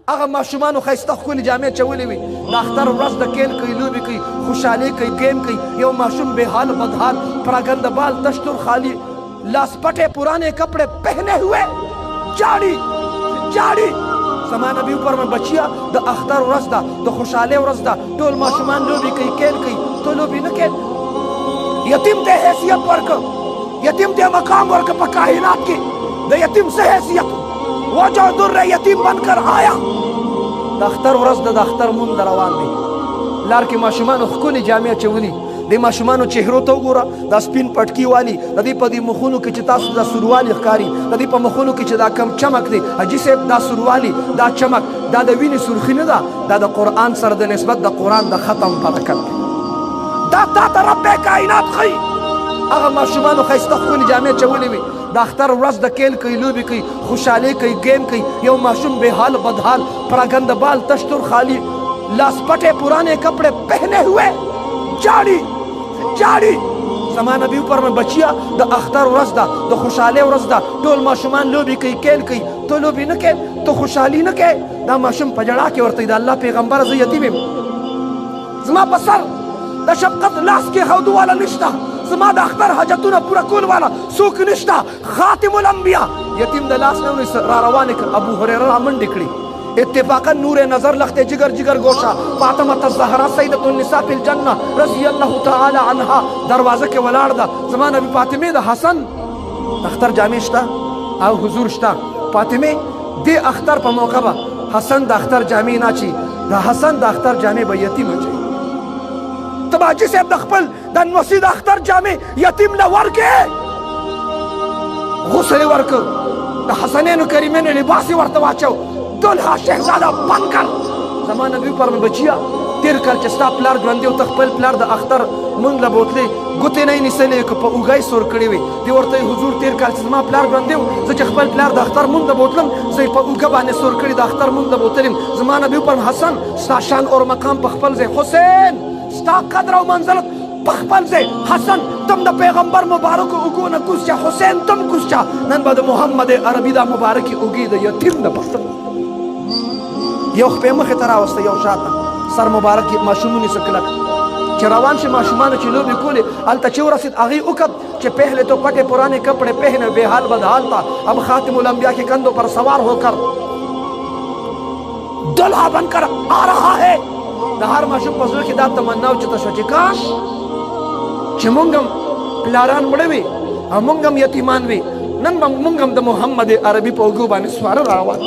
هغه ماشومانو ښایسته ښکلې جامې چولې وي د اختر ورځ د کیل کوي لوبې کوي خوشحالي کوي گیم کوي یو ماشوم بے حال بدحال پراگند بال تشتر خالی لاس پٹے پرانے کپڑے پہنے ہوئے جاڑی جاڑی زما نبی پر میں بچیا د اختر ورځ ده د خوشحالۍ ورځ ده ټول ماشومان لوبې کوي کیل کوي تو لوبې نه کوې یتیم ته حیثیت ورکړه یتیم ته مقام ورکړه په کائنات کې د یتیم څه حیثیت وجع در یتیم بن کر آیا د اختر ورځ ده د اختر مونږ روان دی لار کې ماشومانو ښکلې جامې اچولي د ماشومانو چهرو ته وګوره دا سپین پټکي والي د دې په دې مخونو کې چې تاسو دا سروالي ښکاري د دې په مخونو کې چې دا کم چمک دی حاجي صاحب دا سروالي دا چمک دا د وینې سرخي نه ده دا د قرآن سره د نسبت د قرآن د ختم برکت دی دا تا ته رب کائنات ښیي هغه ماشومانو ښایسته ښکلې جامې چولې وي د اختر ورځ د کیل کوي لوبې کوي خوشحالي کوي گیم کوي یو ماشوم بے حال بدحال پراگند بال تشتر خالی لاس پٹے پرانے کپڑے پہنے ہوئے جاڑی جاڑی زما نبی پر میں بچیا د اختر ورځ ده د خوشحالۍ ورځ ده ټول ماشومان لوبې کوي کیل کوي تو لوبې نه کوې تو خوشحالي نه کوې دا ماشوم په ژړا کې ورته د الله پیغمبره زه یتیم یم زما په سر د شفقت لاس کې ښودو والا نشته زما د اختر حاجتونه پوره کول والا څوک نشته خاتم الانبیا یتیم د لاس نه ونیسه را روانې کړ ابو هریره را منډې کړي اتفاقا نور نظر لخت جگر جگر گوشا فاطمه الزهرا سیدة النساء فی الجنه رضی الله تعالی عنها دروازه کې ولاړ ده زما نبی فاطمه د حسن اختر جامې شته او حضور شته فاطمه دې اختر په موقع به حسن د اختر جامې نه اچي د حسن د اختر جامې به یتیم اچي ته به حاجي صاحب د خپل د نوسي د اختر جامې یتیم له ورکې غسل یې ورکړ د حسنینو کریمینو لباس یې ورته واچو دلها شهزاده بند کړ زما نبی پر مې بچیا تېر کال چې ستا پلار ژوندی و ته خپل پلار د اختر مونږ له بوتلې ګوتې نه یې نیسلې که په اوږه یې سور کړې وې دې ورته حضور تېر کال چې زما پلار ژوندی و زه چې خپل پلار د اختر مونږ له بوتلم زه یې په اوږه باندې سور کړي د اختر مونږ له بوتل یم زما نبي پر حسن ستا شان اور مقام په خپل ځای حسین ستا قدر او منزلت په خپل ځای حسن تم د پیغمبر مبارکو اوږو نه کوز چا حسین تم کوز چا نن به د محمد عربي دا مبارکې اوږې د یتیم د پښتن یو خپې مخې ته راوسته یو شاته سر مبارک یې ماشوم ونیسه کلک چې روان شي ماشومانو چې لوبې کولې هلته چې ورسېد هغې وکت چې پهلے تو پٹے پرانے کپڑے پہنے بے حال بدحال تھا اب خاتم الانبیاء کے کندھوں پر سوار ہو کر دلہا بن کر آ رہا ہے د هر ماشوم په زړه کې دا تمنا اوچته شوه چې کاش چې مونږ هم پلاران مړه وي او مونږ هم یتیمان وي نن به مونږ هم د محمد عربي په اوږو باندې سواره راروان